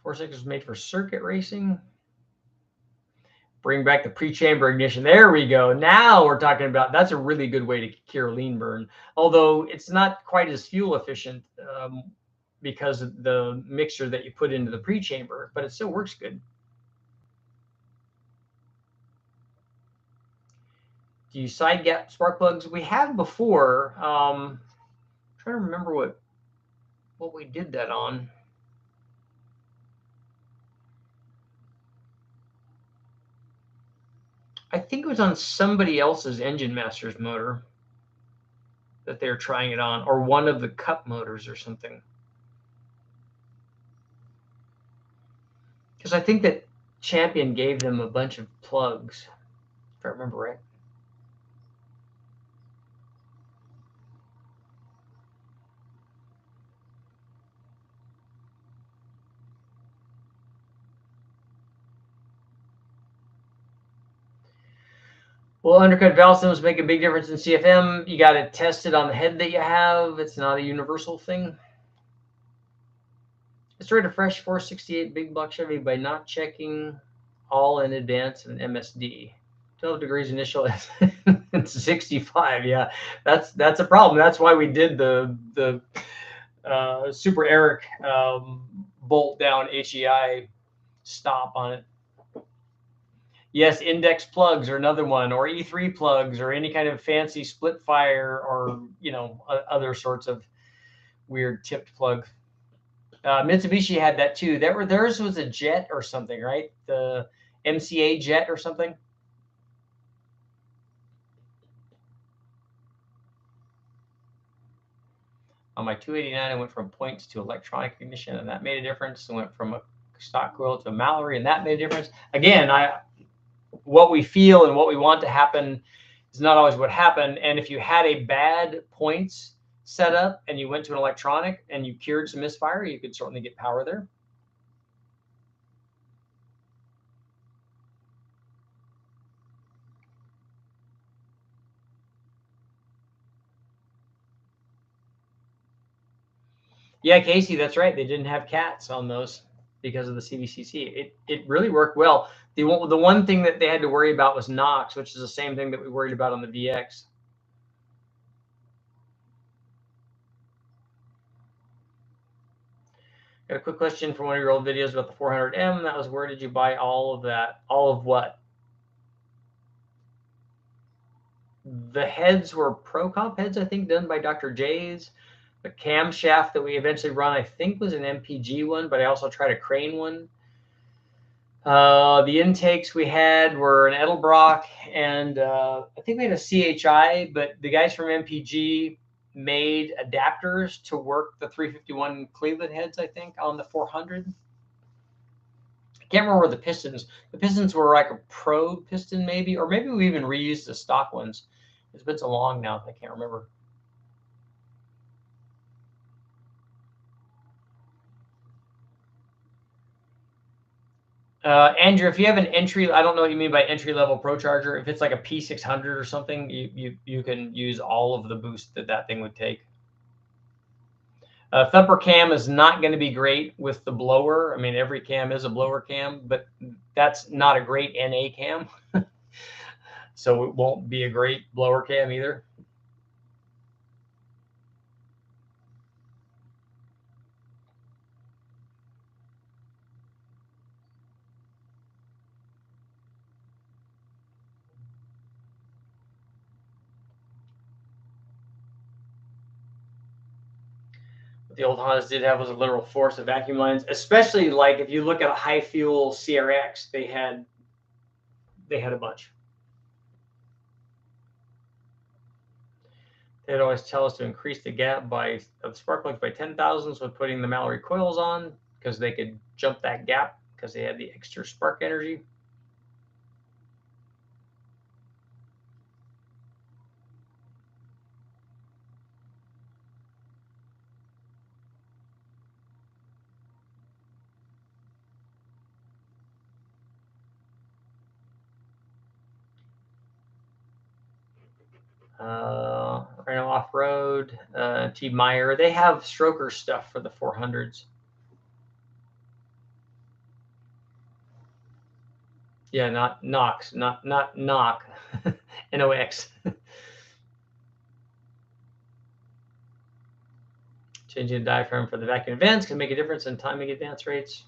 Force was made for circuit racing. Bring back the pre-chamber ignition. There we go. Now we're talking about, that's a really good way to cure lean burn. Although it's not quite as fuel efficient because of the mixture that you put into the pre-chamber, but it still works good. Do you side gap spark plugs? We have before. I'm trying to remember what we did that on. I think it was on somebody else's Engine Masters motor that they're trying it on, or one of the cup motors or something. Because I think that Champion gave them a bunch of plugs, if I remember right. Well, undercut valve systems make a big difference in CFM. You got to test it on the head that you have. It's not a universal thing. Let's rate a fresh 468 big block Chevy by not checking all in advance of an MSD. 12 degrees initial, 65. Yeah, that's a problem. That's why we did the Super Eric bolt down HEI stop on it. Yes, index plugs are another one, or E3 plugs, or any kind of fancy split fire, or other sorts of weird tipped plug. Mitsubishi had that too. Theirs was a jet or something, right? The MCA jet or something. On my 289, I went from points to electronic ignition, and that made a difference. I went from a stock coil to a Mallory, and that made a difference. Again, what we feel and what we want to happen is not always what happened. And if you had a bad points setup and you went to an electronic and you cured some misfire, you could certainly get power there. Yeah, Casey, that's right. They didn't have cats on those because of the CVCC. It really worked well. The one thing that they had to worry about was NOx, which is the same thing that we worried about on the VX. Got a quick question from one of your old videos about the 400M. That was, where did you buy all of that? All of what? The heads were ProComp heads, I think, done by Dr. J's. The camshaft that we eventually run, I think, was an MPG one, but I also tried a Crane one. The intakes we had were an Edelbrock, and I think we had a CHI, but the guys from MPG made adapters to work the 351 Cleveland heads, I think, on the 400. I can't remember the pistons. The pistons were like a probe piston, maybe, or maybe we even reused the stock ones. It's been so long now, I can't remember. Andrew, if you have an entry, I don't know what you mean by entry level Pro Charger. If it's like a P600 or something, you can use all of the boost that thing would take. Thumper cam is not going to be great with the blower. I mean, every cam is a blower cam, but that's not a great NA cam. So it won't be a great blower cam either. What the old Hondas did have was a literal force of vacuum lines, especially like if you look at a high fuel CRX, they had a bunch. They'd always tell us to increase the gap of the spark plugs by 10,000s when putting the Mallory coils on, because they could jump that gap because they had the extra spark energy. Rhino Off-Road, T. Meyer, they have stroker stuff for the 400s. Yeah, not NOx, not knock, NOx. Changing the diaphragm for the vacuum advance can make a difference in timing advance rates.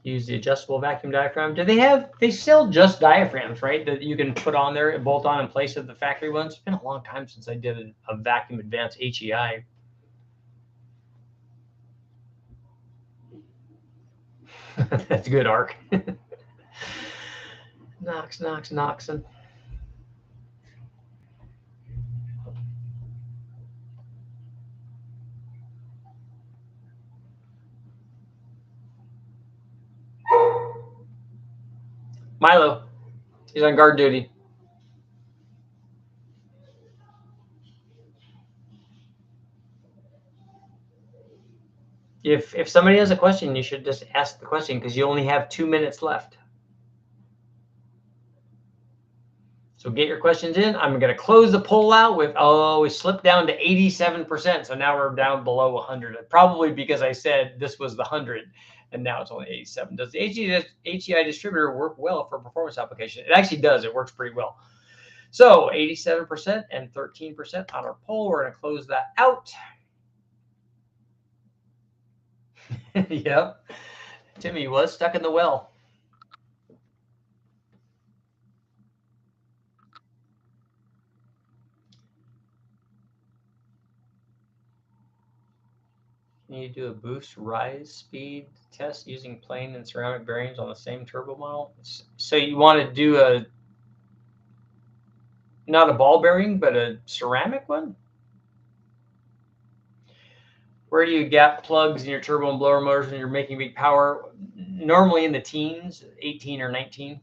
Use the adjustable vacuum diaphragm. They sell just diaphragms, right? That you can put on there, bolt on in place of the factory ones. It's been a long time since I did a vacuum advance HEI. That's good, Arc. Noxing. Milo, he's on guard duty. If somebody has a question, you should just ask the question because you only have 2 minutes left. So get your questions in. I'm going to close the poll out with, we slipped down to 87%. So now we're down below 100. Probably because I said this was the 100 and now it's only 87. Does the HEI distributor work well for performance application? It actually does. It works pretty well. So 87% and 13% on our poll. We're going to close that out. Yep. Timmy was stuck in the well. Can you do a boost rise speed test using plain and ceramic bearings on the same turbo model? So you want to do not a ball bearing, but a ceramic one? Where do you gap plugs in your turbo and blower motors when you're making big power? Normally in the teens, 18 or 19.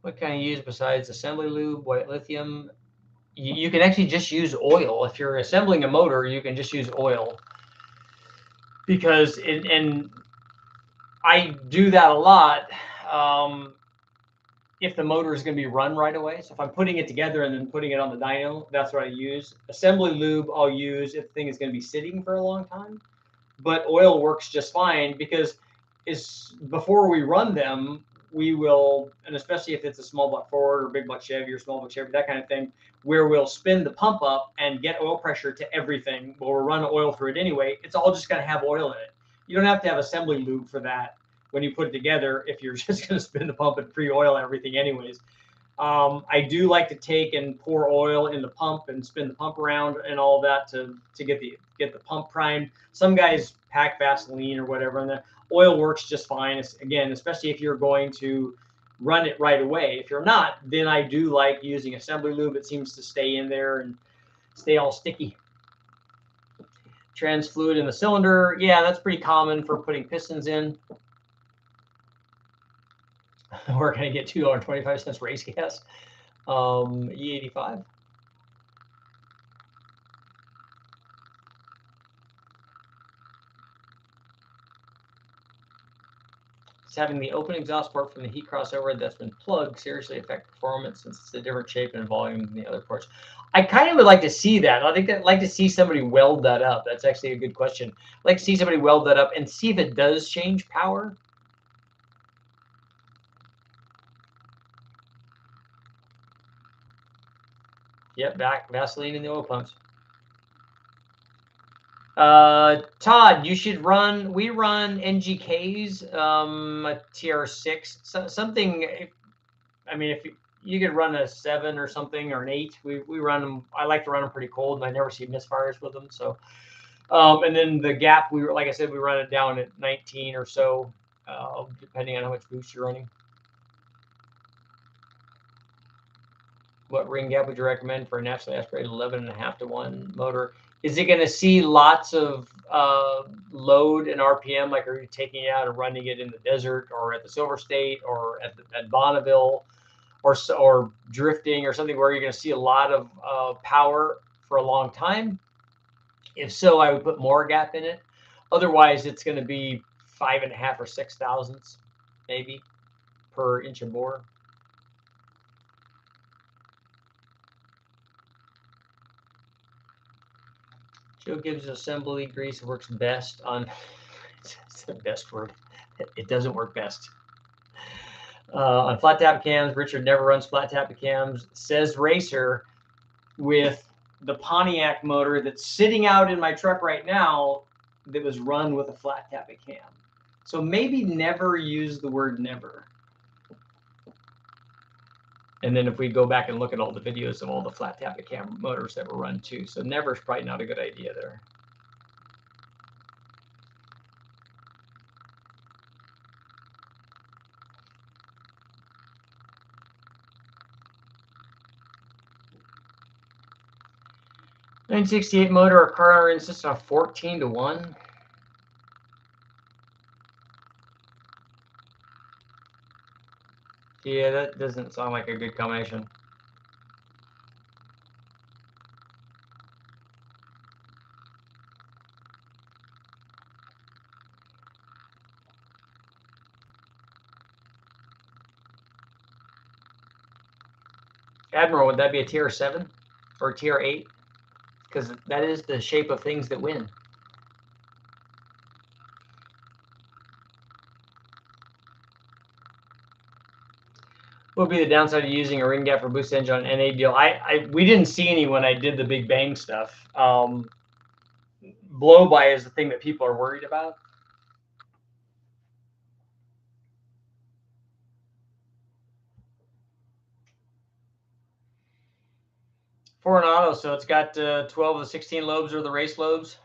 What can I use besides assembly lube, white lithium? You can actually just use oil. If you're assembling a motor, you can just use oil. Because, and I do that a lot if the motor is going to be run right away. So if I'm putting it together and then putting it on the dyno, that's what I use. Assembly lube I'll use if the thing is going to be sitting for a long time. But oil works just fine because before we run them, we will, and especially if it's a small block Ford or big block Chevy or small block Chevy, that kind of thing, where we'll spin the pump up and get oil pressure to everything. We'll run oil through it anyway. It's all just going to have oil in it. You don't have to have assembly lube for that when you put it together if you're just going to spin the pump and pre-oil everything anyways. I do like to take and pour oil in the pump and spin the pump around and all that to get the pump primed. Some guys pack Vaseline or whatever, and the oil works just fine. Again, especially if you're going to run it right away. If you're not, then I do like using assembly lube. It seems to stay in there and stay all sticky. Trans fluid in the cylinder. Yeah, that's pretty common for putting pistons in. We're going to get $2.25 race gas. E85. Does having the open exhaust port from the heat crossover that's been plugged seriously affect performance since it's a different shape and volume than the other ports? I kind of would like to see that. I think I'd like to see somebody weld that up. That's actually a good question. I'd like to see somebody weld that up and see if it does change power. Yep, Vaseline in the oil pumps. Todd, you should run. We run NGKs, a TR6, something. I mean, if you could run a 7 or something or an 8, we run them. I like to run them pretty cold, and I never see misfires with them. So, and then the gap, like I said, we run it down at 19 or so, depending on how much boost you're running. What ring gap would you recommend for a naturally aspirated 11.5 to 1 motor? Is it going to see lots of load and RPM? Like, are you taking it out and running it in the desert or at the Silver State or at Bonneville or drifting or something where you're going to see a lot of power for a long time? If so, I would put more gap in it. Otherwise, it's going to be 5.5 or 6 thousandths maybe per inch of bore. Joe Gibbs assembly grease works best on, it's the best word. It doesn't work best. On flat tap cams, Richard never runs flat tap cams, says Racer, with the Pontiac motor that's sitting out in my truck right now that was run with a flat tap cam. So maybe never use the word never. And then if we go back and look at all the videos of all the flat tap cam motors that were run too. So never is probably not a good idea there. .968 motor or car insists on 14 to 1. Yeah, that doesn't sound like a good combination. Admiral, would that be a tier 7 or tier 8? Because that is the shape of things that win. What would be the downside of using a ring gap for boost engine on NA deal? We didn't see any when I did the Big Bang stuff. Blow by is the thing that people are worried about. For an auto, so it's got 12 of the 16 lobes or the race lobes.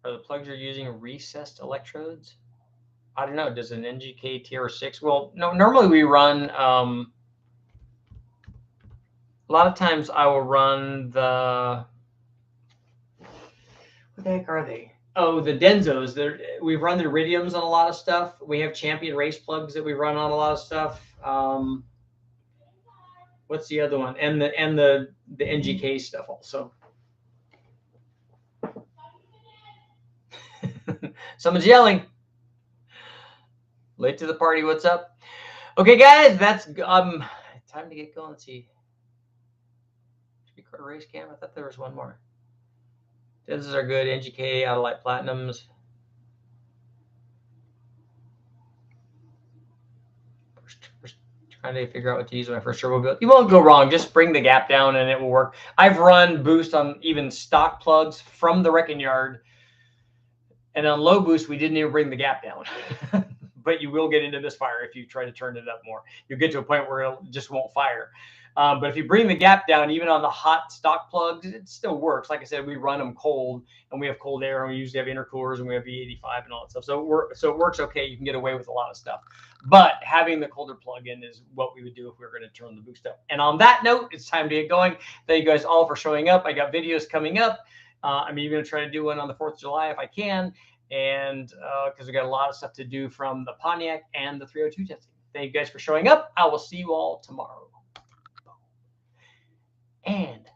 Are the plugs you're using recessed electrodes? I don't know. Does an NGK TR6? Well, no. Normally we run. A lot of times I will run the. What the heck are they? Oh, the Denzos. We've run the Iridiums on a lot of stuff. We have Champion race plugs that we run on a lot of stuff. What's the other one? And the NGK stuff also. Someone's yelling. Late to the party. What's up? Okay, guys, that's time to get going. Let's see. Record race cam. I thought there was one more. Denzos are good. NGK, Autolite Platinums. Trying to figure out what to use when I first turbo build. You won't go wrong. Just bring the gap down and it will work. I've run boost on even stock plugs from the wrecking yard. And on low boost, we didn't even bring the gap down. But you will get into this fire if you try to turn it up more. You'll get to a point where it just won't fire. But if you bring the gap down, even on the hot stock plugs, it still works. Like I said, we run them cold, and we have cold air, and we usually have intercoolers, and we have V85 and all that stuff. So it works okay. You can get away with a lot of stuff. But having the colder plug-in is what we would do if we were going to turn the boost up. And on that note, it's time to get going. Thank you guys all for showing up. I got videos coming up. I'm even going to try to do one on the 4th of July if I can. And because we got a lot of stuff to do from the Pontiac and the 302 testing. Thank you guys for showing up. I will see you all tomorrow. And